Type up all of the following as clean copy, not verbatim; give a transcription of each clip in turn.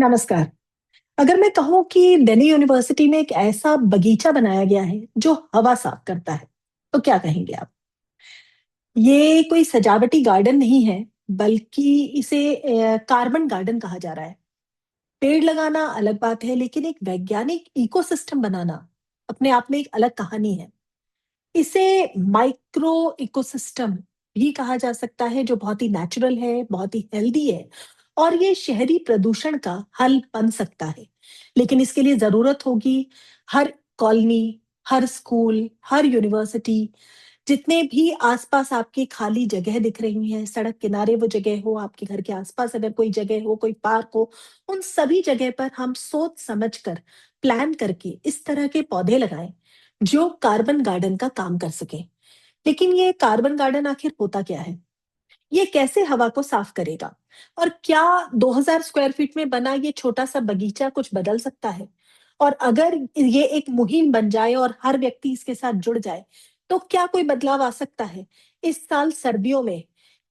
नमस्कार। अगर मैं कहूँ कि दिल्ली यूनिवर्सिटी में एक ऐसा बगीचा बनाया गया है जो हवा साफ करता है, तो क्या कहेंगे आप? ये कोई सजावटी गार्डन नहीं है, बल्कि इसे कार्बन गार्डन कहा जा रहा है। पेड़ लगाना अलग बात है, लेकिन एक वैज्ञानिक इकोसिस्टम बनाना अपने आप में एक अलग कहानी है। इसे माइक्रो इकोसिस्टम भी कहा जा सकता है, जो बहुत ही नेचुरल है, बहुत ही हेल्दी है और ये शहरी प्रदूषण का हल बन सकता है। लेकिन इसके लिए ज़रूरत होगी हर कॉलोनी, हर स्कूल, हर यूनिवर्सिटी, जितने भी आस-पास आपकी खाली जगह दिख रही हैं, सड़क किनारे वो जगह हो, आपके घर के आस-पास अगर कोई जगह हो, कोई पार्क हो, उन सभी जगह पर हम सोच समझ कर, प्लान करके इस तरह के पौधे लगाएँ, जो कार्बन गार्डन का काम कर सकें। लेकिन ये कार्बन गार्डन आखिर होता क्या है? ये कैसे हवा को साफ करेगा? और क्या 2000 स्क्वायर फीट में बना ये छोटा-सा बगीचा कुछ बदल सकता है? और अगर ये एक मुहिम बन जाए और हर व्यक्ति इसके साथ जुड़ जाए, तो क्या कोई बदलाव आ सकता है? इस साल सर्दियों में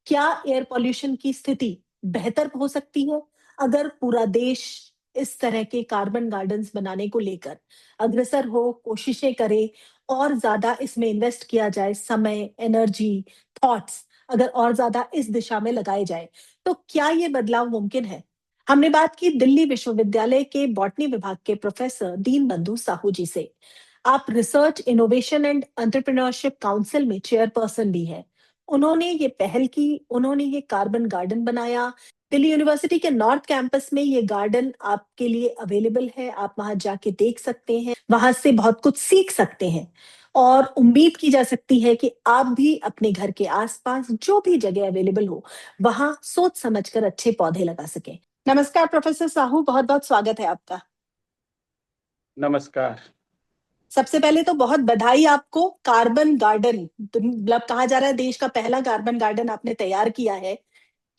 क्या एयर पॉल्यूशन की स्थिति बेहतर हो सकती है, अगर पूरा देश इस तरह के कार्बन गार्डन्स बनाने को लेकर अग्रसर हो, कोशिशें करे और ज़्यादा इसमें इन्वेस्ट किया जाए, समय, एनर्जी, थॉट्स अगर और ज़्यादा इस दिशा में लगाए जाएँ, तो क्या ये बदलाव मुमकिन है? हमने बात की दिल्ली विश्वविद्यालय के बॉटनी विभाग के प्रोफेसर दीनबंधु साहू जी से। आप research, innovation and entrepreneurship council में चेयरपर्सन भी हैं। उन्होंने ये पहल की, उन्होंने ये कार्बन गार्डन बनाया। दिल्ली यूनिवर्सिटी के नॉर्थ कैंपस में ये गार्डन आपके लिए अवेलेबल है, आप वहाँ जाके देख सकते हैं, वहाँ से बहुत कुछ सीख सकते हैं। और उम्मीद की जा सकती है कि आप भी अपने घर के आसपास जो भी जगह अवेलेबल हो, वहाँ सोच समझकर अच्छे पौधे लगा सकें। नमस्कार प्रोफेसर साहू, बहुत-बहुत स्वागत है आपका। नमस्कार। सबसे पहले तो बहुत बधाई आपको, कार्बन गार्डन मतलब कहा जा रहा है देश का पहला कार्बन गार्डन आपने तैयार किया है।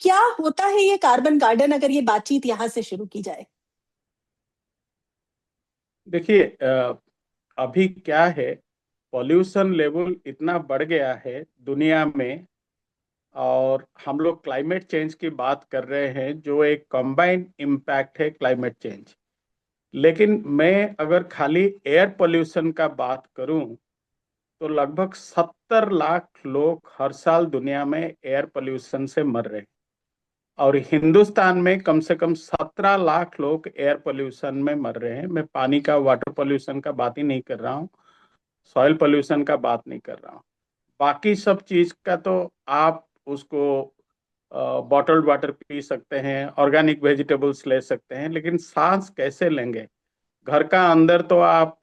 क्या होता है ये कार्बन गार्डन, अगर ये बातचीत यहाँ से शुरू की जाए? देखिए, अभी क्या है, पॉल्यूशन लेवल इतना बढ़ गया है दुनिया में। और हम लोग क्लाइमेट चेंज की बात कर रहे हैं, जो एक कंबाइंड इम्पैक्ट है क्लाइमेट चेंज। लेकिन मैं अगर खाली एयर पोल्यूशन का बात करूं, तो लगभग 70 लाख लोग हर साल दुनिया में एयर पोल्यूशन से मर रहे हैं। और हिंदुस्तान में कम से कम 17 लाख लोग एयर पोल्यूशन में मर रहे हैं। मैं पानी का, वाटर पोल्यूशन का बात ही नहीं कर रहा हूँ, सॉइल पोल्यूशन का बात नहीं कर रहा हूँ। बाकी सब चीज का तो आप उसको बॉटल्ड वाटर पी सकते हैं, ऑर्गेनिक वेजिटेबल्स ले सकते हैं, लेकिन सांस कैसे लेंगे? घर का अंदर तो आप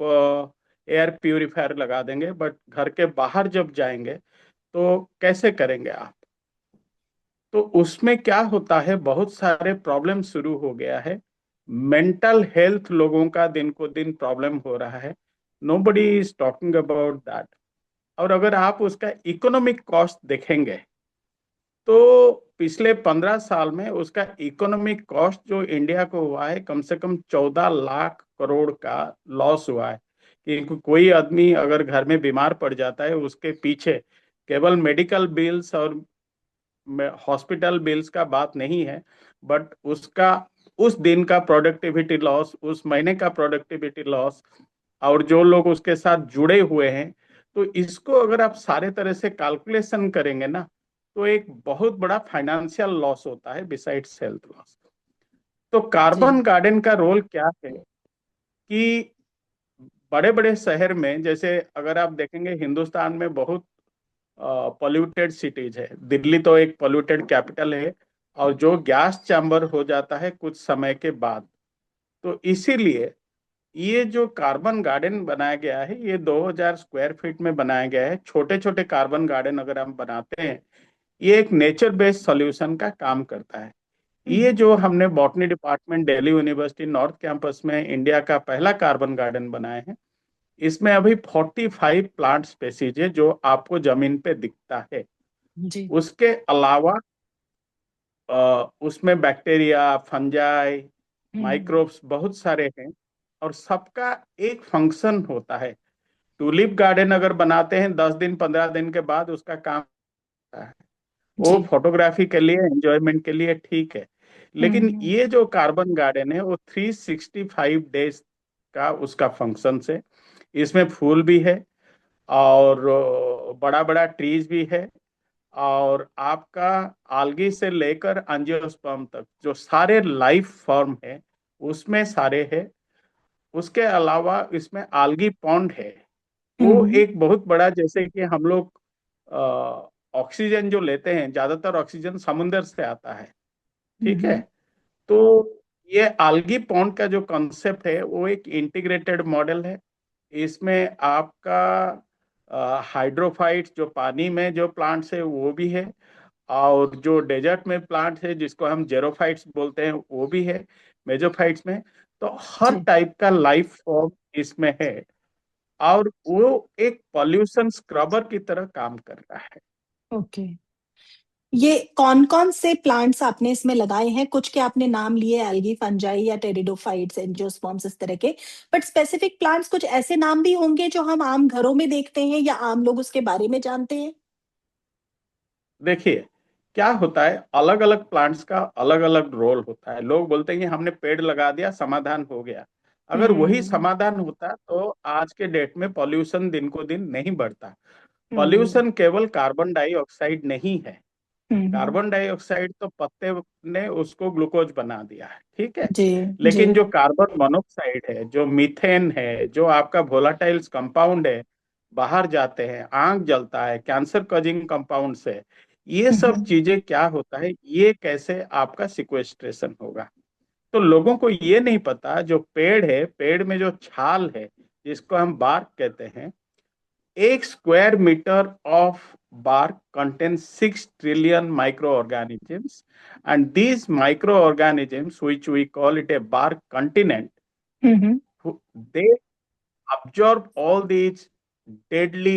एयर प्यूरिफायर लगा देंगे, बट घर के बाहर जब जाएंगे तो कैसे करेंगे आप? तो उसमें क्या होता है, बहुत सारे प्रॉब्लम शुरू हो गया है। मेंटल हेल्थ लोगों का दिन को दिन प्रॉब्लम हो रहा है। Nobody is talking about that. और अगर आप उसका इकोनॉमिक कॉस्ट देखेंगे, तो पिछले 15 साल में उसका इकोनॉमिक कॉस्ट जो इंडिया को हुआ है, कम से कम 14 लाख करोड़ का लॉस हुआ है। कि कोई आदमी अगर घर में बीमार पड़ जाता है, उसके पीछे केवल मेडिकल बिल्स और हॉस्पिटल बिल्स का बात नहीं है, बट उसका उस दिन का प्रोडक्टिविटी लॉस, उस महीने का प्रोडक्टिविटी लॉस, और जो लोग उसके साथ जुड़े हुए हैं। तो इसको अगर आप सारे तरह से कैलकुलेशन करेंगे ना, तो एक बहुत बड़ा फाइनेंशियल लॉस होता है बिसाइड्स हेल्थ लॉस। तो कार्बन जी। गार्डन का रोल क्या है कि बड़े बड़े शहर में, जैसे अगर आप देखेंगे हिंदुस्तान में बहुत पॉल्यूटेड सिटीज है। दिल्ली तो एक पॉल्यूटेड कैपिटल है, और जो गैस चैम्बर हो जाता है कुछ समय के बाद। तो इसीलिए ये जो कार्बन गार्डन बनाया गया है, ये 2000 स्क्वायर फीट में बनाया गया है। छोटे छोटे कार्बन गार्डन अगर हम बनाते हैं, ये एक नेचर बेस्ड सॉल्यूशन का काम करता है। ये हुँ, जो हमने botany department Delhi university north campus में इंडिया का पहला कार्बन गार्डन बनाया है, इसमें अभी 45 प्लांट स्पेसीज है जो आपको जमीन पे दिखता है। जी। उसके अलावा उसमें बैक्टीरिया, फंजाई, हुँ, माइक्रोब्स बहुत सारे हैं, और सबका एक फंक्शन होता है। टूलिप गार्डन अगर बनाते हैं, 10 दिन 15 दिन के बाद उसका काम होता है। वो जी। फोटोग्राफी के लिए, एंजॉयमेंट के लिए ठीक है। लेकिन हम्म। ये जो कार्बन गार्डन है वो 365 डेज का उसका फंक्शन है। इसमें फूल भी है और बड़ा बड़ा ट्रीज भी है, और आपका आल्गी से लेकर एंजियोस्पर्म तक जो सारे लाइफ फॉर्म है उसमें सारे है। उसके अलावा इसमें आल्गी पॉन्ड है। वो हम्म। एक बहुत बड़ा, जैसे कि हम लोग ऑक्सीजन जो लेते हैं, ज्यादातर ऑक्सीजन समुंदर से आता है। ठीक है। हम्म। तो ये आल्गी पॉन्ड का जो कॉन्सेप्ट है वो एक इंटीग्रेटेड मॉडल है। इसमें आपका हाइड्रोफाइट्स जो पानी में जो प्लांट्स है वो भी है, और जो डेजर्ट में प्लांट है जिसको हम जेरोफाइट्स बोलते हैं वो भी है, मेजोफाइट्स में। तो हर जी। टाइप का लाइफ फॉर्म इसमें है, और वो एक पॉल्यूशन स्क्रबर की तरह काम कर रहा है। ओके। ये कौन कौन से प्लांट्स आपने इसमें लगाए हैं? कुछ के आपने नाम लिए, एल्गी, फंजाई या टेरिडोफाइट्स, एंजियोस्पर्म्स, इस तरह के। बट स्पेसिफिक प्लांट्स कुछ ऐसे नाम भी होंगे जो हम आम घरों में देखते हैं या आम लोग उसके बारे में जानते हैं। देखिए, क्या होता है, अलग अलग प्लांट्स का अलग अलग रोल होता है। लोग बोलते हैं कि हमने पेड़ लगा दिया समाधान हो गया। अगर वही हम्म। समाधान होता तो आज के डेट में पॉल्यूशन दिन को दिन नहीं बढ़ता। हम्म। पॉल्यूशन केवल कार्बन डाइऑक्साइड नहीं है। हम्म। कार्बन डाइऑक्साइड तो पत्ते ने उसको ग्लूकोज बना दिया है, ठीक है। जी। जी। लेकिन जो कार्बन मोनोऑक्साइड है, जो मीथेन है, जो आपका वोलाटाइल्स कंपाउंड है, बाहर जाते हैं, आंख जलता है, कैंसर कॉजिंग कंपाउंड है। ये सब हम्म। चीजें क्या होता है, ये कैसे आपका सिक्वेस्ट्रेशन होगा। तो लोगों को ये नहीं पता, जो पेड़ है, पेड़ में जो छाल है जिसको हम बार्क कहते हैं, 1 square metre of bark contains 6 trillion microorganisms, and these microorganisms, which we call it a bark continent, hmm. they absorb all these deadly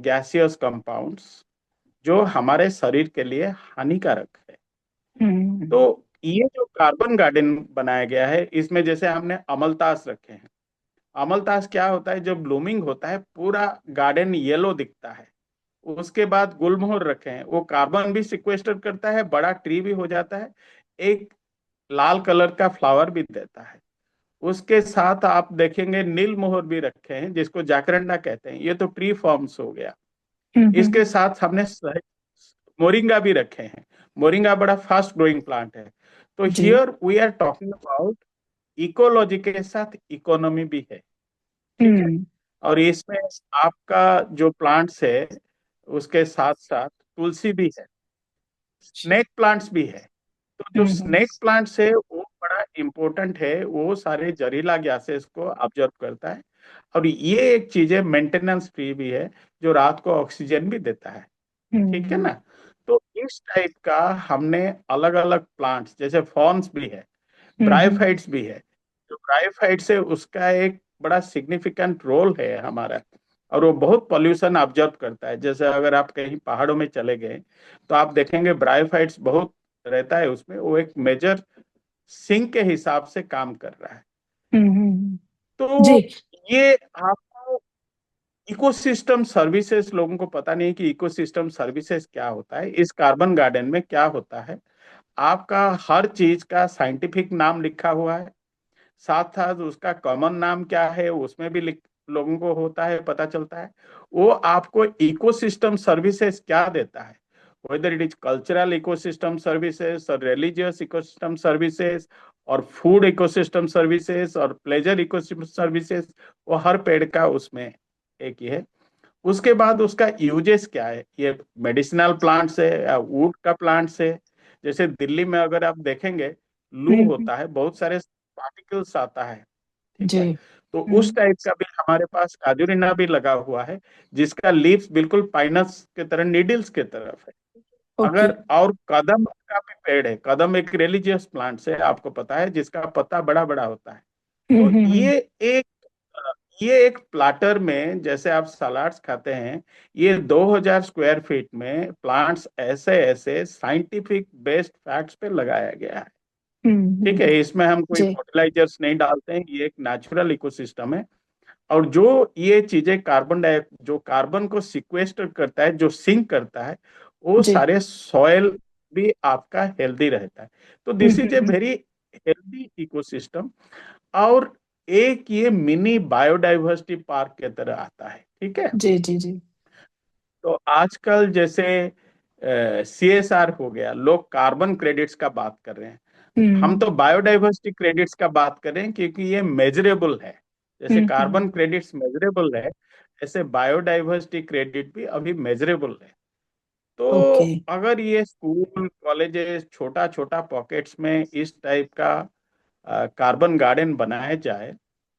gaseous compounds जो हमारे शरीर के लिए हानिकारक है। तो हम्म। ये जो कार्बन गार्डन बनाया गया है, इसमें जैसे हमने अमलतास रखे हैं। अमलतास क्या होता है, जब ब्लूमिंग होता है पूरा गार्डन येलो दिखता है। उसके बाद गुलमोहर रखे हैं, वो कार्बन भी सिक्वेस्टर करता है, बड़ा ट्री भी हो जाता है, एक लाल कलर का फ्लावर भी देता है। उसके साथ आप देखेंगे नील मोहर भी रखे हैं जिसको जाकरंडा कहते हैं, ये तो ट्री फॉर्म्स हो गया। हम्म। इसके साथ हमने मोरिंगा भी रखे हैं। मोरिंगा बड़ा फास्ट ग्रोइंग प्लांट है। तो जी। Here we are talking about ecology के साथ इकोनॉमी भी है। ठीक है। हम्म। और इसमें आपका जो प्लांट्स है उसके साथ साथ तुलसी भी है, स्नेक प्लांट्स भी है। तो जो हम्म। स्नेक प्लांट्स है वो बड़ा इंपॉर्टेंट है, वो सारे जहरीला गैसेस को ऑब्जर्व करता है। और ये एक चीज है, मेंटेनेंस फ्री भी है, जो रात को ऑक्सीजन भी देता है। ठीक है हम्म। ना। तो इस टाइप का हमने अलग अलग प्लांट्स, जैसे फॉर्न्स भी है, हम्म। ब्रायोफाइट्स भी है। जो ब्रायोफाइट्स है उसका एक बड़ा सिग्निफिकेंट रोल है हमारा, और वो बहुत पॉल्यूशन ऑब्जर्व करता है। जैसे अगर आप कहीं पहाड़ों में चले गए तो आप देखेंगे ब्रायोफाइट्स बहुत रहता है उसमें, वो एक मेजर सिंक के हिसाब से काम कर रहा है। हम्म। जी। तो ये आपको इकोसिस्टम सर्विसेज, लोगों को पता नहीं कि इकोसिस्टम सर्विसेज क्या होता है। इस कार्बन गार्डन में क्या होता है, आपका हर चीज का साइंटिफिक नाम लिखा हुआ है, साथ साथ उसका कॉमन नाम क्या है उसमें भी लिख, लोगों को होता है, पता चलता है। वो आपको इकोसिस्टम सर्विसेज क्या देता है, whether it is cultural ecosystem services और रिलीजियस इकोसिस्टम सर्विसेज और फूड इकोसिस्टम सर्विसेज और प्लेजर इकोसिस्टम सर्विसेज, वो हर पेड़ का उसमें एक ही है। उसके बाद उसका यूजेस क्या है, ये मेडिसिनल प्लांट्स है या वुड का प्लांट्स है। जैसे दिल्ली में अगर आप देखेंगे, लू हम्म। होता है, बहुत सारे पार्टिकल्स आता है। ठीक जी। है। तो उस हम्म। टाइप का भी हमारे पास काजुरिना भी लगा हुआ है, जिसका लीव्स बिल्कुल पाइनस के तरह नीडल्स के तरफ है। ओके। अगर और कदम का भी पेड़ है, कदम एक रिलीजियस प्लांट है, आपको पता है, जिसका पत्ता बड़ा बड़ा होता है। तो हम्म। एक ये एक प्लाटर में, जैसे आप सलाड्स खाते हैं, ये 2000 स्क्वायर फीट में प्लांट्स ऐसे ऐसे साइंटिफिक बेस्ड फैक्ट्स पे लगाया गया है। ठीक है। इसमें हम कोई जी। फर्टिलाइजर्स नहीं डालते हैं, ये एक नेचुरल इकोसिस्टम है। और जो ये चीजें कार्बन डाइ जो कार्बन को सिक्वेस्टर करता है, जो सिंक करता है, वो जी। सारे सॉयल भी आपका हेल्दी रहता है। तो हम्म this is a hmm, very healthy ecosystem. और एक ये मिनी बायोडाइवर्सिटी पार्क की तरह आता है, ठीक है। जी जी जी। तो आजकल जैसे CSR हो गया, लोग कार्बन क्रेडिट्स का बात कर रहे हैं। हम हम्म तो बायोडाइवर्सिटी क्रेडिट्स का बात कर रहे हैं क्योंकि ये मेजरेबल है। जैसे हम्म। कार्बन क्रेडिट्स मेजरेबल है, ऐसे बायोडाइवर्सिटी क्रेडिट भी अभी मेजरेबल है। तो ओके। अगर ये स्कूल कॉलेजेस छोटा छोटा पॉकेट्स में इस टाइप का कार्बन गार्डन बनाया जाए,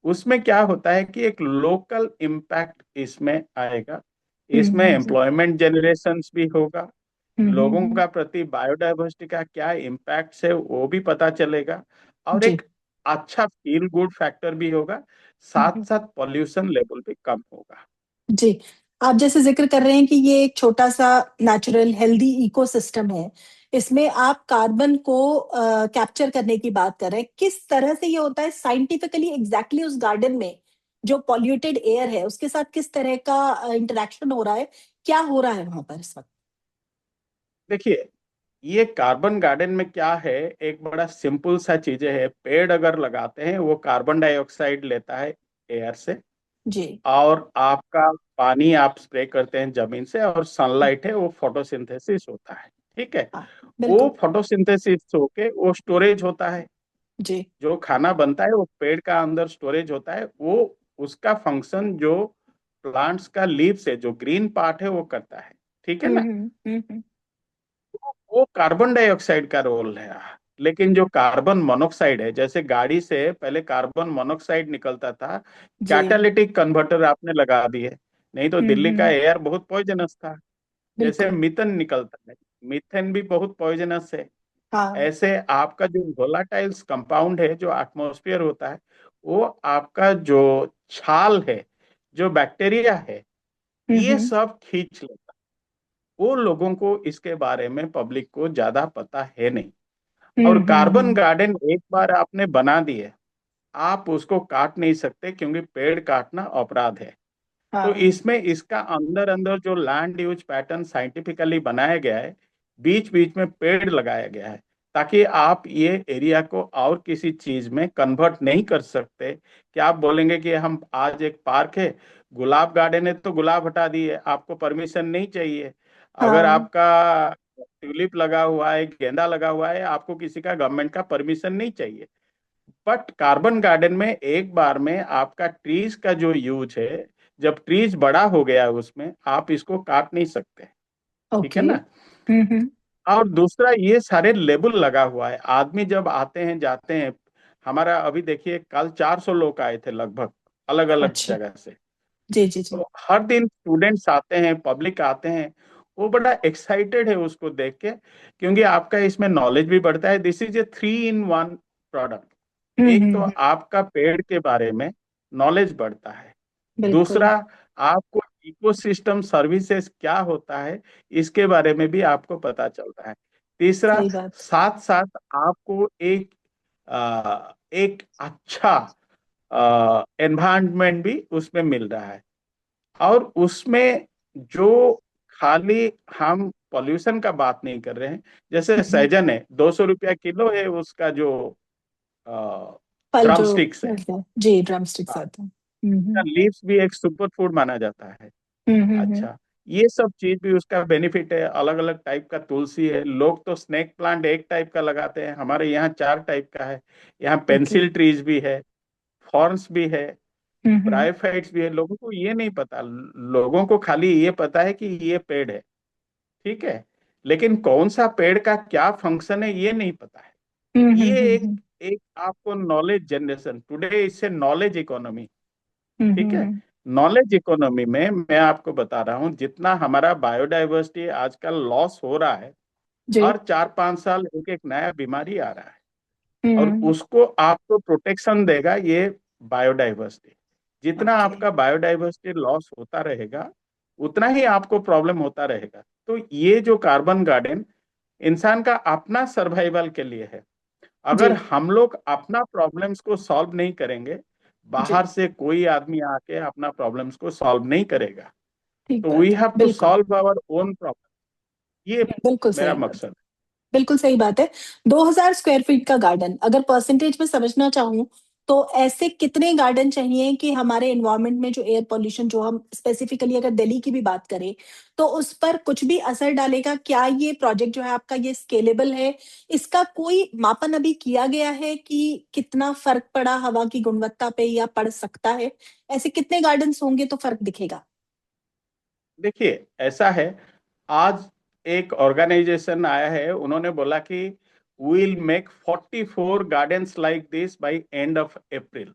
उसमें क्या होता है कि एक लोकल इम्पैक्ट इसमें आएगा। इसमें हम्म एम्प्लॉयमेंट जनरेशन्स भी होगा, लोगों हम्म। का प्रति बायोडायवर्सिटी का क्या इम्पैक्ट है वो भी पता चलेगा, और जी। एक अच्छा फील गुड फैक्टर भी होगा। साथ हम्म। साथ पॉल्यूशन लेवल भी कम होगा। जी। आप जैसे जिक्र कर रहे हैं कि ये एक छोटा सा नेचुरल हेल्दी इकोसिस्टम है, इसमें आप कार्बन को कैप्चर करने की बात कर रहे हैं, किस तरह से ये होता है साइंटिफिकली एग्जैक्टली उस गार्डन में जो पॉल्यूटेड एयर है उसके साथ किस तरह का इंटरेक्शन हो रहा है, क्या हो रहा है वहां पर इस वक्त? देखिए, ये कार्बन गार्डन में क्या है, एक बड़ा सिंपल सा चीजें है। पेड़ अगर लगाते हैं वो कार्बन डाइऑक्साइड लेता है एयर से, जी। और आपका पानी आप स्प्रे करते हैं जमीन से, और सनलाइट है वो फोटोसिंथेसिस होता है, ठीक है। हाँ वो बिल्कुल। फोटोसिंथेसिस होके वो स्टोरेज होता है। जी। जो खाना बनता है वो पेड़ का अंदर स्टोरेज होता है, वो उसका फंक्शन जो प्लांट्स का लीव से जो ग्रीन पार्ट है वो करता है, ठीक है ना। हम्म। वो कार्बन डाइऑक्साइड का रोल है। लेकिन जो कार्बन मोनोक्साइड है, जैसे गाड़ी से पहले कार्बन मोनोक्साइड निकलता था, जी। कैटालिटिक कन्वर्टर आपने लगा दिए, नहीं तो दिल्ली का हम्म। एयर बहुत पॉइजनस था। जैसे बिल्कुल। मीथेन निकलता है, मीथेन भी बहुत पॉइजनस है। हाँ। ऐसे आपका जो वोलाटाइल्स कंपाउंड है जो एटमॉस्फेयर होता है, वो आपका जो छाल है, जो बैक्टीरिया है, ये हम्म सब खींच लेता है। वो लोगों को इसके बारे में, पब्लिक को ज्यादा पता है नहीं। और कार्बन हम्म। गार्डन एक बार आपने बना दिए, आप उसको काट नहीं सकते, क्योंकि पेड़ काटना अपराध है। तो हाँ। इसमें इसका अंदर अंदर जो लैंड यूज पैटर्न साइंटिफिकली बनाया गया है, बीच बीच में पेड़ लगाया गया है, ताकि आप ये एरिया को और किसी चीज में कन्वर्ट नहीं कर सकते। कि आप बोलेंगे कि हम आज एक पार्क है, गुलाब गार्डन है, तो गुलाब हटा दिए, आपको परमिशन नहीं चाहिए। अगर हाँ। आपका ट्यूलिप लगा हुआ है, गेंदा लगा हुआ है, आपको किसी का गवर्नमेंट का परमिशन नहीं चाहिए। बट कार्बन गार्डन में एक बार में आपका ट्रीज का जो यूज है, जब ट्रीज बड़ा हो गया है उसमें, आप इसको काट नहीं सकते, ठीक ओके। है ना। और दूसरा, ये सारे लेबल लगा हुआ है, आदमी जब आते हैं जाते हैं। हमारा अभी देखिए, कल 400 लोग आए थे लगभग, अलग अलग अच्छा। जगह से। जी जी जी। तो हर दिन स्टूडेंट्स आते हैं, पब्लिक आते हैं, वो बड़ा एक्साइटेड है उसको देख के, क्योंकि आपका इसमें नॉलेज भी बढ़ता है। This is a 3 in 1 product. एक तो हम्म। आपका पेड़ के बारे में नॉलेज बढ़ता है, बिल्कुल। दूसरा आपको इकोसिस्टम सर्विसेज क्या होता है इसके बारे में भी आपको पता चलता है, तीसरा सही बात। साथ साथ आपको एक अच्छा एनवायरनमेंट भी उसमें मिल रहा है। और उसमें जो खाली हम पॉल्यूशन का बात नहीं कर रहे हैं, जैसे हम्म, सहजन है, 200 रुपया किलो है उसका जो फल जो ड्रम स्टिक्स है। मिलते हैं जी, ड्रम स्टिक्स आते हैं। लीव्स भी एक सुपर फूड माना जाता है। हम्म। अच्छा, ये सब चीज भी उसका बेनिफिट है। अलग अलग टाइप का तुलसी है, लोग तो स्नेक प्लांट एक टाइप का लगाते हैं, हमारे यहाँ 4 टाइप का है। यहाँ ओके। पेंसिल ट्रीज भी है, फॉर्न्स भी है, हम्म। ब्रायोफाइट्स भी है। लोगों को ये नहीं पता, लोगों को खाली ये पता है कि ये पेड़ है, ठीक है। लेकिन कौन सा पेड़ का क्या फंक्शन है ये नहीं पता है। ये एक हम्म। एक आपको नॉलेज जनरेशन, टुडे इससे नॉलेज इकोनॉमी, ठीक है। हम्म। नॉलेज इकोनॉमी में मैं आपको बता रहा हूँ, जितना हमारा बायोडाइवर्सिटी आजकल लॉस हो रहा है, जी। हर 4-5 साल एक एक नया बीमारी आ रहा है, और हम्म। उसको आपको प्रोटेक्शन देगा ये बायोडाइवर्सिटी। जितना ओके। आपका बायोडाइवर्सिटी लॉस होता रहेगा, उतना ही आपको प्रॉब्लम होता रहेगा। तो ये जो कार्बन गार्डन इंसान का अपना सर्वाइवल के लिए है। जी। अगर हम लोग अपना प्रॉब्लम्स को सॉल्व नहीं करेंगे, जी। बाहर से कोई आदमी आके अपना प्रॉब्लम्स को सॉल्व नहीं करेगा। ठीक तो वी बात है हैव टू बिल्कुल। सॉल्व आवर ओन प्रॉब्लम, ये बिल्कुल मेरा सही बात। मकसद बिल्कुल सही बात है। 2000 स्क्वायर फीट का गार्डन अगर परसेंटेज में समझना चाहूँ, तो ऐसे कितने गार्डन चाहिए कि हमारे एनवायरनमेंट में जो एयर पॉल्यूशन, जो हम स्पेसिफिकली अगर दिल्ली की भी बात करें, तो उस पर कुछ भी असर डालेगा? क्या ये प्रोजेक्ट जो है आपका ये स्केलेबल है? इसका कोई मापन अभी किया गया है कि कितना फ़र्क पड़ा हवा की गुणवत्ता पे या पड़ सकता है? ऐसे कितने गार्डन्स होंगे तो फ़र्क दिखेगा? देखिए, ऐसा है, आज एक ऑर्गेनाइजेशन आया है, उन्होंने बोला कि will make 44 gardens like this by end of April.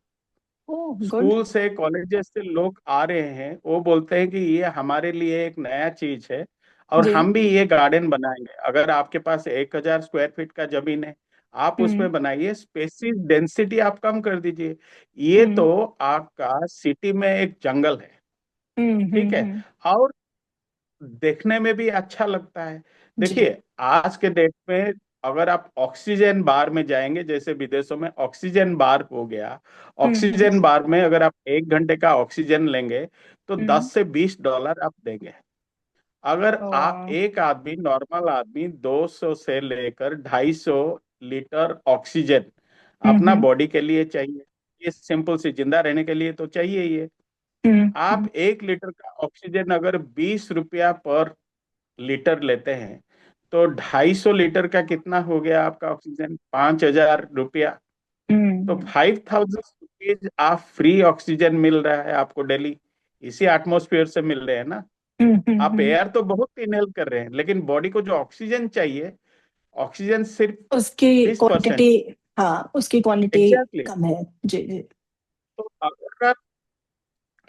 Oh! Good. School से, कॉलेजेस से लोग आ रहे हैं, वो बोलते हैं कि ये हमारे लिए एक नया चीज है और जी। हम भी ये गार्डन बनाएंगे। अगर आपके पास 1000 स्क्वायर फीट का जमीन है, आप हुँ, उसमें बनाइए, स्पेसिस डेंसिटी आप कम कर दीजिए। ये हुँ, तो आपका सिटी में एक जंगल है, हुँ, ठीक हुँ, है, हुँ। और देखने में भी अच्छा लगता है। जी। देखिए, आज के डेट में अगर आप ऑक्सीजन बार में जाएंगे, जैसे विदेशों में ऑक्सीजन बार हो गया, हुँ, हुँ, ऑक्सीजन बार में अगर आप 1 घंटे का ऑक्सीजन लेंगे तो हुँ। 10 से 20 डॉलर आप देंगे। अगर ओह आप वाव! एक आदमी, नॉर्मल आदमी, 200 से लेकर 250 लीटर ऑक्सीजन हुँ, अपना हुँ, बॉडी के लिए चाहिए। ये सिंपल सी, जिंदा रहने के लिए तो चाहिए ये। हुँ, आप हुँ, 1 लीटर का ऑक्सीजन अगर 20 रुपया पर लीटर लेते हैं, तो 250 लीटर का कितना हो गया आपका ऑक्सीजन? 5,000 रुपया। तो हुँ, 5,000 रुपीज आप फ्री ऑक्सीजन मिल रहा है आपको डेली, इसी एटमोस्फेयर से मिल रहे हैं ना। हुँ, हुँ, आप हुँ। एयर तो बहुत इनहेल कर रहे हैं, लेकिन बॉडी को जो ऑक्सीजन चाहिए, ऑक्सीजन सिर्फ उसकी 20%। क्वांटिटी, हाँ, उसकी क्वांटिटी एग्जैक्टली। कम है। जी, जी। तो अगर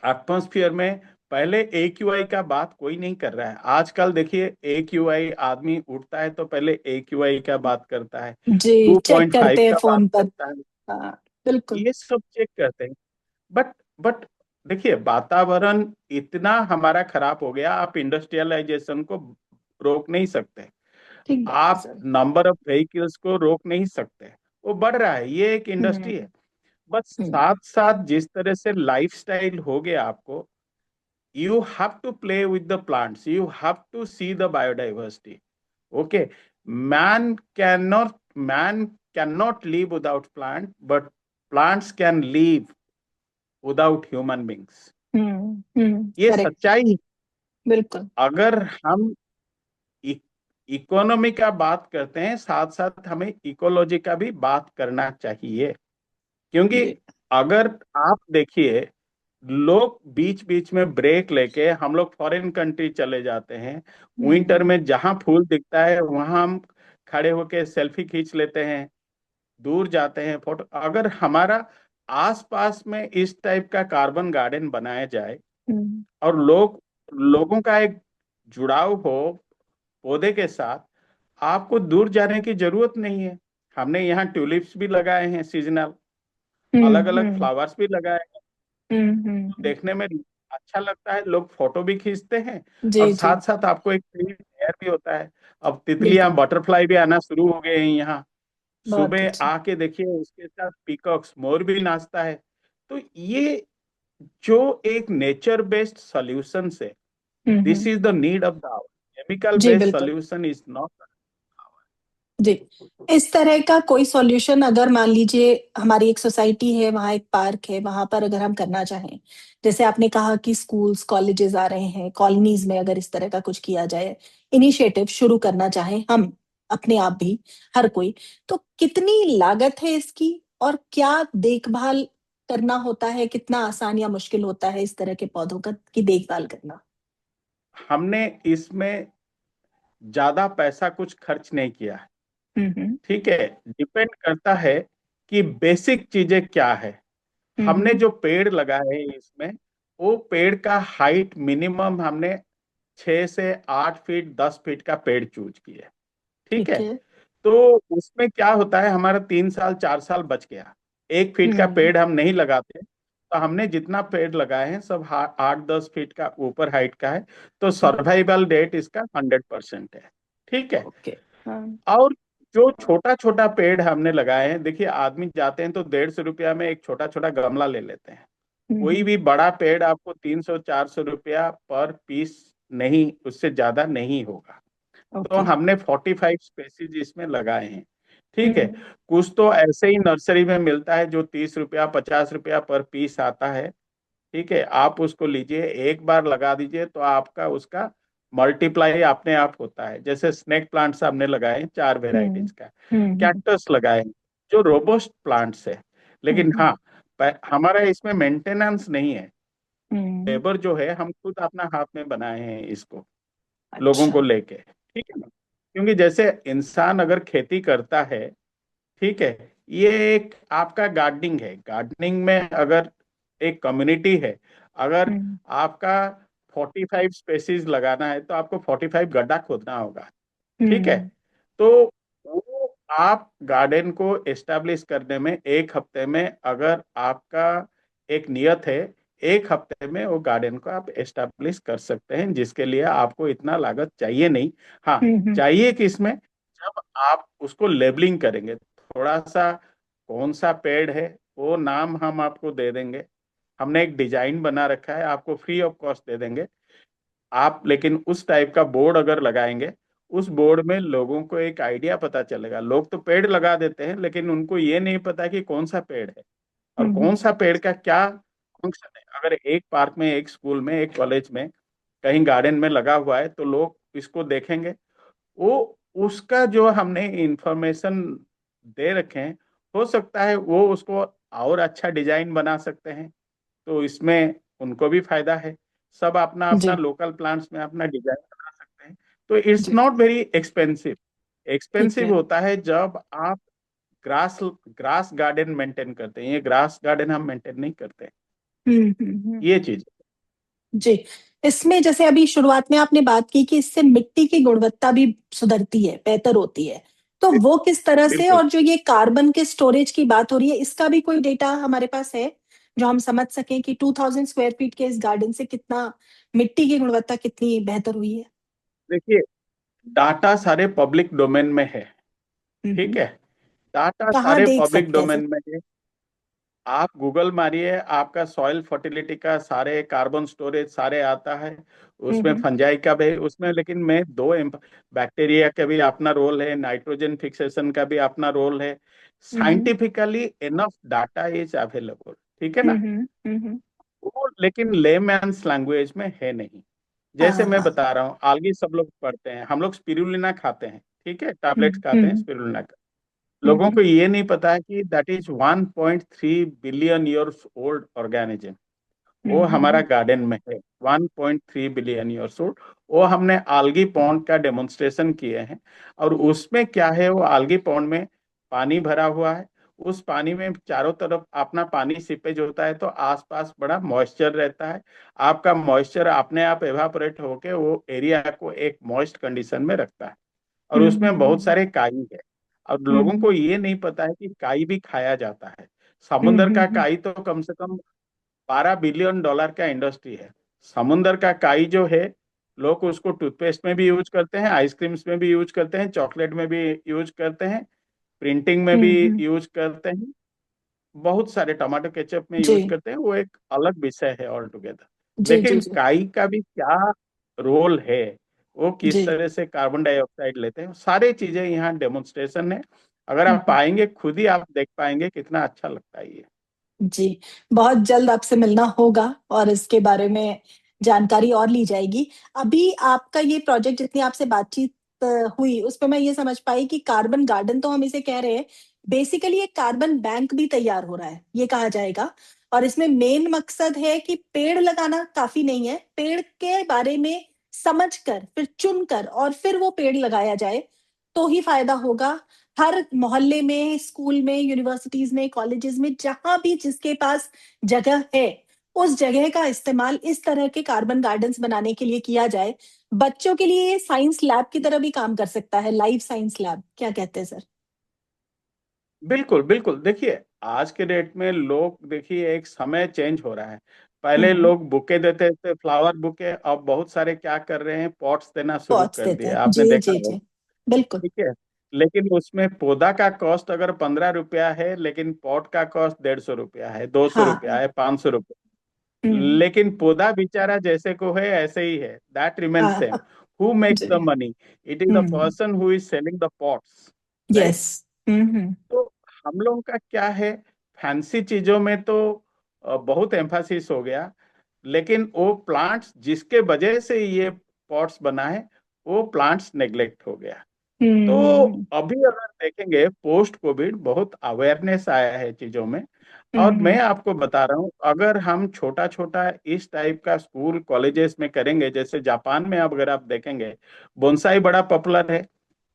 एटमॉस्फेयर में, पहले AQI का बात कोई नहीं कर रहा है, आजकल देखिए AQI, आदमी उठता है तो पहले AQI का बात करता है, जी, टू चेक पॉइंट करते फाइव हैं का बात फ़ोन पर। करता है, हाँ, बिल्कुल। ये सब चेक करते हैं। बट देखिए, वातावरण इतना हमारा खराब हो गया, आप इंडस्ट्रियलाइजेशन को रोक नहीं सकते, ठीक बात है आप सर। नंबर ऑफ व्हीकल्स को रोक नहीं सकते, वो बढ़ रहा है, ये एक इंडस्ट्री हुँ, है। बस हुँ, साथ साथ जिस तरह से लाइफस्टाइल हो गया आपको, you have to play with the plants, you have to see the biodiversity. Okay, man cannot live without plant, but plants can live without human beings. हुँ, हुँ, ये करेक्ट, सच्चाई है। बिल्कुल। अगर हम इकोनॉमी का बात करते हैं, साथ साथ हमें इकोलॉजी का भी बात करना चाहिए। क्योंकि जी। अगर आप देखिए, लोग बीच बीच में ब्रेक लेके हम लोग फॉरेन कंट्री चले जाते हैं, विंटर हुँ, में जहां फूल दिखता है वहां हम खड़े होके सेल्फी खींच लेते हैं, दूर जाते हैं फोटो। अगर हमारा आसपास में इस टाइप का कार्बन गार्डन बनाया जाए हुँ, और लोगों का एक जुड़ाव हो पौधे के साथ, आपको दूर जाने की जरूरत नहीं है। हमने यहाँ ट्यूलिप्स भी लगाए हैं, सीजनल, हुँ, अलग अलग हुँ, फ्लावर्स भी लगाए हैं। हुँ, हुँ, हुँ। देखने में अच्छा लगता है, लोग फोटो भी खींचते हैं और जी, जी, साथ साथ आपको एक क्लीन एयर भी होता है। अब तितलियां, बिल्कुल, बटरफ्लाई भी आना शुरू हो गए हैं यहाँ। बहुत सुबह अच्छी। आके देखिए, उसके साथ पीकॉक्स, मोर भी नाचता है। तो ये जो एक नेचर बेस्ड सॉल्यूशन है, hmm, this hmm. Is the need of the hour. Chemical जी, बेस्ड बिल्कुल। Solution is not. जी। इस तरह का कोई सॉल्यूशन अगर मान लीजिए हमारी एक सोसाइटी है, वहाँ एक पार्क है, वहाँ पर अगर हम करना चाहें, जैसे आपने कहा कि स्कूल्स, कॉलेजेस आ रहे हैं, कॉलोनीज़ में अगर इस तरह का कुछ किया जाए, इनिशिएटिव शुरू करना चाहें हम, अपने आप भी, हर कोई, तो कितनी लागत है इसकी? और क्या देखभाल करना होता है? कितना आसान या मुश्किल होता है इस तरह के पौधों का की देखभाल करना? हमने इसमें ज्यादा पैसा कुछ खर्च नहीं किया है, हुँ, हुँ। ठीक है। डिपेंड करता है कि बेसिक चीजें क्या है। हुँ, हमने हुँ। जो पेड़ लगाए हैं इसमें, वो पेड़ का हाइट मिनिमम हमने 6 से 8 फीट, 10 फीट का पेड़ चूज किया, ठीक है। ठीक है। तो उसमें क्या होता है, हमारा 3 साल 4 साल बच गया। 1 फीट का हुँ, पेड़ हम नहीं लगाते, तो हमने जितना पेड़ लगाए हैं सब 8-10 फीट का ऊपर हाइट का है। तो हुँ। सर्वाइवल रेट इसका 100% है, ठीक है। ओके। हाँ। और जो छोटा छोटा पेड़ हमने लगाए हैं, देखिए, आदमी जाते हैं तो 150 रुपया में एक छोटा छोटा गमला ले लेते हैं। हुँ, कोई हुँ। भी बड़ा पेड़ आपको 300-400 रुपया पर पीस नहीं, उससे ज्यादा नहीं होगा। तो ओके। हमने 45 स्पेसीज इसमें लगाए हैं। ठीक है। हम्म। कुछ तो ऐसे ही नर्सरी में मिलता है जो 30 रुपया 50 रुपया पर पीस आता है। ठीक है, आप उसको लीजिए, एक बार लगा दीजिए तो आपका उसका मल्टीप्लाई अपने आप होता है। जैसे स्नेक प्लांट्स हमने लगाए हैं 4 वेराइटीज हम्म। का, हम्म। कैक्टस लगाए हैं जो रोबस्ट प्लांट्स है। लेकिन हम्म। हाँ, हमारा इसमें मेंटेनेंस नहीं है। हम्म। लेबर जो है हम खुद अपना हाथ में बनाए हैं इसको, लोगों अच्छा। को लेके। ठीक है ना, क्योंकि जैसे इंसान अगर खेती करता है, ठीक है, ये एक आपका गार्डनिंग है। गार्डनिंग में अगर एक कम्युनिटी है, अगर हम्म। आपका 45 स्पेसीज लगाना है तो आपको 45 गड्ढा खोदना होगा। ठीक है। हम्म। तो वो आप गार्डन को एस्टेब्लिश करने में 1 हफ्ते में, अगर आपका एक नियत है, 1 हफ्ते में वो गार्डन को आप एस्टेब्लिश कर सकते हैं, जिसके लिए आपको इतना लागत चाहिए नहीं। हाँ, हम्म। चाहिए कि इसमें जब आप उसको लेबलिंग करेंगे, थोड़ा सा कौन सा पेड़ है वो नाम हम आपको दे देंगे। हमने एक डिजाइन बना रखा है, आपको फ्री ऑफ कॉस्ट दे देंगे आप। लेकिन उस टाइप का बोर्ड अगर लगाएंगे, उस बोर्ड में लोगों को एक आइडिया पता चलेगा। लोग तो पेड़ लगा देते हैं लेकिन उनको ये नहीं पता कि कौन सा पेड़ है और हम्म। कौन सा पेड़ का क्या फंक्शन है। अगर एक पार्क में, एक स्कूल में, एक कॉलेज में, कहीं गार्डन में लगा हुआ है तो लोग इसको देखेंगे। वो उसका जो हमने इंफॉर्मेशन दे रखे हैं, हो सकता है वो उसको और अच्छा डिजाइन बना सकते हैं, तो इसमें उनको भी फायदा है। सब अपना अपना जी। लोकल प्लांट्स में अपना डिजाइन बना सकते हैं। तो इट्स जी। Not very expensive. ठीक एक्सपेंसिव है। होता है जब आप ग्रास ग्रास गार्डन मेंटेन करते हैं। ये ग्रास गार्डन हम मेंटेन नहीं करते हैं, हम्म। ये चीज। जी। इसमें जैसे अभी शुरुआत में आपने बात की कि इससे मिट्टी की गुणवत्ता भी सुधरती है, बेहतर होती है, तो वो किस तरह से? बिल्कुल। और जो ये कार्बन के स्टोरेज की बात हो रही है, इसका भी कोई डेटा हमारे पास है जो हम समझ सकें कि 2000 स्क्वायर फीट के इस गार्डन से कितना मिट्टी की गुणवत्ता कितनी बेहतर हुई है? देखिए, डाटा सारे पब्लिक डोमेन में है। ठीक हम्म। है, डाटा कहाँ सारे देख पब्लिक सकते हैं सर? डोमेन में है। आप गूगल मारिए, आपका सॉइल फर्टिलिटी का सारे कार्बन स्टोरेज सारे आता है। उसमें हम्म। फंजाई का भी उसमें, लेकिन मैं दो बैक्टीरिया का भी अपना रोल है, नाइट्रोजन फिक्सेशन का भी अपना रोल है। Hmm. Scientifically enough data is available. ठीक है हम्म। ना, हम्म। वो लेकिन लेमैन्स लैंग्वेज में है नहीं। जैसे हाँ मैं हाँ। बता रहा हूँ, आलगी सब लोग पढ़ते हैं, हम लोग स्पिरुलिना खाते हैं। ठीक है, टैबलेट्स हम्म। खाते हैं स्पिरुलिना। लोगों हम्म। को ये नहीं पता है कि that is 1.3 billion years old organism. वो हमारा हम्म। गार्डन में है, 1.3 बिलियन ईयर्स ओल्ड। वो हमने आलगी पॉन्ड का डेमोन्स्ट्रेशन किए हैं। और उसमें क्या है, वो आलगी पॉन्ड में पानी भरा हुआ है। उस पानी में चारों तरफ अपना पानी सीपेज होता है, तो आसपास बड़ा मॉइस्चर रहता है। आपका मॉइस्चर अपने आप एवापोरेट होके वो एरिया को एक मॉइस्ट कंडीशन में रखता है। और उसमें बहुत हम्म। सारे काई है। और लोगों हम्म। को ये नहीं पता है कि काई भी खाया जाता है। हम्म। समुद्र का काई तो कम से कम $12 बिलियन का इंडस्ट्री है। समुद्र का काई जो है, लोग उसको टूथपेस्ट में भी यूज करते हैं, आइसक्रीम्स में भी यूज करते हैं, चॉकलेट में भी यूज करते हैं, प्रिंटिंग में भी हम्म। यूज करते हैं, बहुत सारे टमाटो केचप में यूज जी। करते हैं। वो एक अलग विषय है ऑल टुगेदर। जी। जी। लेकिन जी। काई का भी क्या रोल है, वो किस जी। तरह से कार्बन डाइऑक्साइड लेते हैं, सारी चीजें यहाँ डेमोन्स्ट्रेशन है। अगर आप हम्म। पाएंगे, खुद ही आप देख पाएंगे कितना अच्छा लगता है ये। जी। बहुत जल्द आपसे मिलना होगा और इसके बारे में जानकारी और ली जाएगी। अभी आपका ये प्रोजेक्ट, जितनी आपसे बातचीत हुई, उसपे मैं ये समझ पाई कि कार्बन गार्डन तो हम इसे कह रहे हैं, बेसिकली एक कार्बन बैंक भी तैयार हो रहा है, ये कहा जाएगा। और इसमें मेन मकसद है कि पेड़ लगाना काफी नहीं है, पेड़ के बारे में समझकर, फिर चुनकर और फिर वो पेड़ लगाया जाए, तो ही फायदा होगा। हर मोहल्ले में, स्कूल में, यूनिवर्सिटीज में, कॉलेजेस में, जहां भी जिसके पास जगह है, उस जगह का इस्तेमाल इस तरह के कार्बन गार्डन्स बनाने के लिए किया जाए। बच्चों के लिए ये साइंस लैब की तरह भी काम कर सकता है, लाइव साइंस लैब। क्या कहते हैं सर? बिल्कुल बिल्कुल। देखिए, आज के डेट में लोग, देखिए एक समय चेंज हो रहा है। पहले हम्म। लोग बुके देते थे, फ्लावर बुके। अब बहुत सारे क्या कर रहे हैं, पॉट्स देना शुरू पहुंच कर देते दिए, हैं। आपने जी देखा जी होगा। जी। बिल्कुल। ठीक है, लेकिन उसमें पौधा का कॉस्ट अगर 15 रुपया है, लेकिन पॉट का कॉस्ट 150 रुपया है, 200 रुपया हाँ। है, 500 रुपया। हम्म। लेकिन पौधा बेचारा जैसे को है ऐसे ही है, दैट रिमेन हाँ सेम। हाँ। who makes the जी। money? It is the person who is selling the pots, right? Yes. Hmm. तो हम लोगों का क्या है, फैंसी चीजों में तो बहुत एम्फासिस हो गया, लेकिन वो प्लांट्स जिसके वजह से ये पॉट्स बना है, वो प्लांट्स नेग्लेक्ट हो गया। तो हम्म। अभी अगर देखेंगे पोस्ट कोविड बहुत अवेयरनेस आया है चीजों में। और मैं हम्म। आपको बता रहा हूँ, अगर हम छोटा छोटा इस टाइप का स्कूल कॉलेजेस में करेंगे, जैसे जापान में अब अगर आप देखेंगे, बोनसाई बड़ा पॉपुलर है।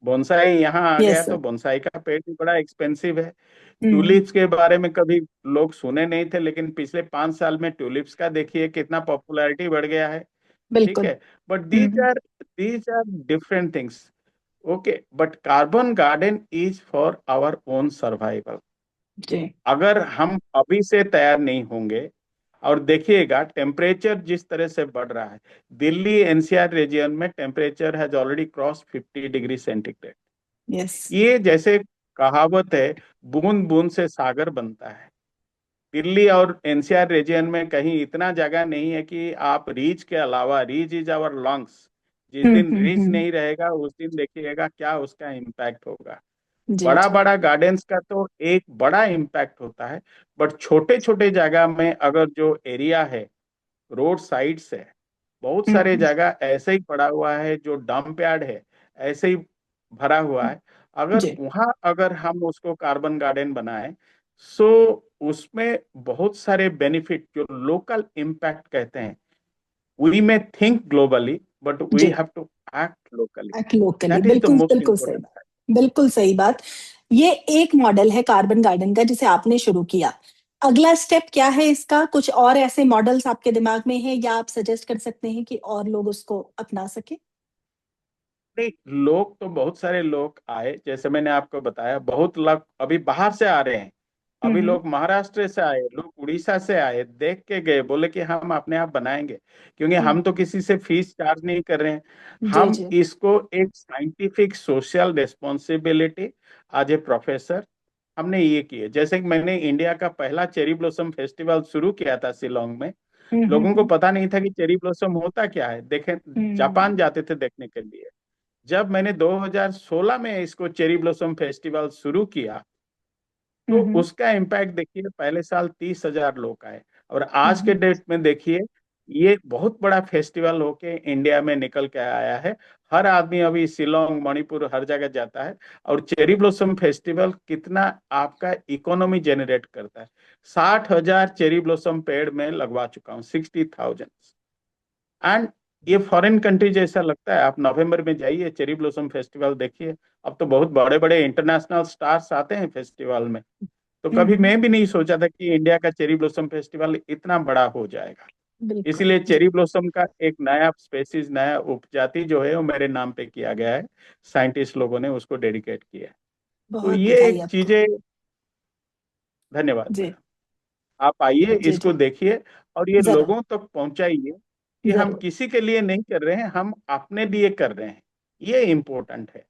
बोनसाई यहाँ आ गया यस तो सर। बोनसाई का पेड़ भी बड़ा एक्सपेंसिव है। हम्म। ट्यूलिप्स के बारे में कभी लोग सुने नहीं थे, लेकिन पिछले 5 साल में ट्यूलिप्स का देखिए कितना पॉपुलैरिटी बढ़ गया है। ठीक बिल्कुल। है, but hmm. These are different things. Okay, but carbon garden is for our own survival. जी। अगर हम अभी से तैयार नहीं होंगे, और देखिएगा टेम्परेचर जिस तरह से बढ़ रहा है, दिल्ली एनसीआर रीजन में temperature has already cross 50 degree centigrade. Yes. ये जैसे कहावत है, बूंद बूंद से सागर बनता है। दिल्ली और एनसीआर रीजन में कहीं इतना जगह नहीं है कि आप रीच के अलावा, रीच इज आवर लंग्स, जिस दिन रीच हम्म। नहीं रहेगा उस दिन देखिएगा क्या उसका इम्पैक्ट होगा। जी बड़ा जी। बड़ा गार्डन्स का तो एक बड़ा इम्पैक्ट होता है, बट छोटे छोटे जगह में अगर जो एरिया है रोड साइड्स है, बहुत सारे हम्म। जगह ऐसे ही पड़ा हुआ है जो डंप यार्ड है, ऐसे ही भरा हुआ है। अगर जी वहां अगर हम उसको कार्बन गार्डन बनाए, सो उसमें बहुत सारे बेनिफिट जो लोकल इम्पैक्ट कहते हैं, we may think globally but we जी। Have to act locally. Act locally, that is the बिल्कुल मोस्ट बिल्कुल सही इम्पोर्टेंट। बात। बिल्कुल सही बात। ये एक मॉडल है कार्बन गार्डन का जिसे आपने शुरू किया। अगला स्टेप क्या है इसका? कुछ और ऐसे मॉडल्स आपके दिमाग में है या आप सजेस्ट कर सकते हैं कि और लोग उसको अपना सके? नहीं, लोग तो बहुत सारे लोग आए, जैसे मैंने आपको बताया, बहुत लोग अभी बाहर से आ रहे हैं। अभी हम्म। लोग महाराष्ट्र से आए, लोग उड़ीसा से आए, देख के गए, बोले कि हम अपने आप बनाएंगे, क्योंकि हम्म। हम तो किसी से फीस चार्ज नहीं कर रहे हैं। जी हम जी। इसको एक scientific social responsibility as a professor हमने ये किए। जैसे कि मैंने इंडिया का पहला चेरी ब्लॉसम फेस्टिवल शुरू किया था शिलोंग में। लोगों को हम्म। पता नहीं था कि चेरी ब्लॉसम होता क्या है, देखें, हम्म। जापान जाते थे देखने के लिए। जब मैंने 2016 में इसको चेरी ब्लॉसम फेस्टिवल शुरू किया, तो हम्म। उसका इम्पैक्ट देखिए, पहले साल 30,000 लोग आए, और आज के हम्म। डेट में देखिए ये बहुत बड़ा फेस्टिवल होके इंडिया में निकल के आया है। हर आदमी अभी शिलोंग, मणिपुर, हर जगह जाता है। और चेरी ब्लॉसम फेस्टिवल कितना आपका इकोनॉमी जनरेट करता है। 60,000 चेरी ब्लॉसम पेड़ में लगवा चुका हूँ, 60,000। एंड ये फॉरेन कंट्री जैसा लगता है। आप नवंबर में जाइए, चेरी ब्लॉसम फेस्टिवल देखिए। अब तो बहुत बड़े बड़े इंटरनेशनल स्टार्स आते हैं फेस्टिवल में। तो कभी हम्म। मैं भी नहीं सोचा था कि इंडिया का चेरी ब्लॉसम फेस्टिवल इतना बड़ा हो जाएगा। बिल्कुल इसीलिए जी। चेरी ब्लॉसम का एक नया स्पेसीज, नया उपजाति जो है वो मेरे नाम पे किया गया है। साइंटिस्ट लोगों ने उसको डेडिकेट किया है। तो बहुत ये बधाई एक आपको। चीजें, धन्यवाद जी। मैडम। आप आइए, जी इसको जी। देखिए और ये जरूर। लोगों तक पहुंचाइए कि हम जरूर। किसी के लिए नहीं कर रहे हैं, हम अपने लिए कर रहे हैं। ये इम्पोर्टेंट है।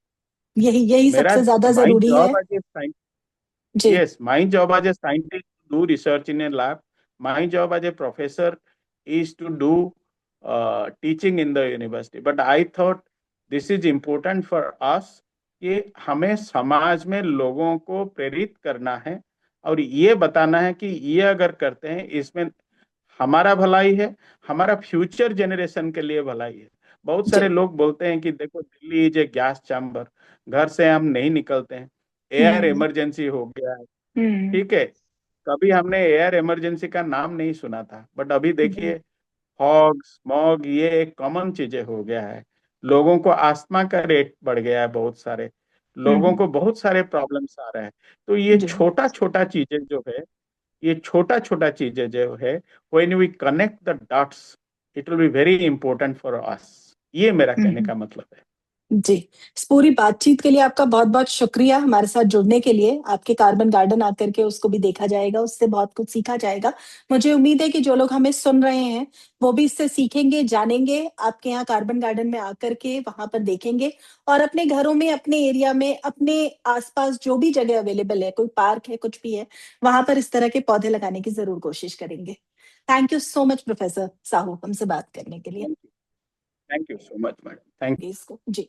यही यही मेरा सबसे ज्यादा माई जरूरी है। जॉब एज ए जी। Yes, my job as a scientist to do research in a lab. My job as a professor is to do teaching in the university. But I thought this is important for us कि हमें समाज में लोगों को प्रेरित करना है, और ये बताना है कि ये अगर करते हैं इसमें हमारा भलाई है, हमारा फ्यूचर जनरेशन के लिए भलाई है। बहुत जी। सारे लोग बोलते हैं कि देखो Delhi is a gas chamber, घर से हम नहीं निकलते हैं, एयर हम्म। इमरजेंसी हो गया है। हम्म। ठीक है, कभी हमने एयर इमरजेंसी का नाम नहीं सुना था, बट अभी जी। देखिए फॉग, स्मॉग, ये एक कॉमन चीजें हो गया है। लोगों को आस्थमा का रेट बढ़ गया है, बहुत सारे लोगों हम्म। को बहुत सारे प्रॉब्लम्स आ रहे हैं। तो ये जी। छोटा छोटा चीजें जो है, ये छोटा छोटा चीजें जो है, when we connect the dots, it will be very important for us. ये मेरा कहने हम्म। का मतलब है। जी। इस पूरी बातचीत के लिए आपका बहुत बहुत शुक्रिया, हमारे साथ जुड़ने के लिए। आपके कार्बन गार्डन आकर के उसको भी देखा जाएगा, उससे बहुत कुछ सीखा जाएगा। मुझे उम्मीद है कि जो लोग हमें सुन रहे हैं वो भी इससे सीखेंगे, जानेंगे, आपके यहाँ कार्बन गार्डन में आकर के वहां पर देखेंगे, और अपने घरों में, अपने एरिया में, अपने आसपास जो भी जगह अवेलेबल है, कोई पार्क है, कुछ भी है, वहां पर इस तरह के पौधे लगाने की जरूर कोशिश करेंगे। Thank you so much professor Sahu हमसे बात करने के लिए। Thank you so much madam, thank इसको जी।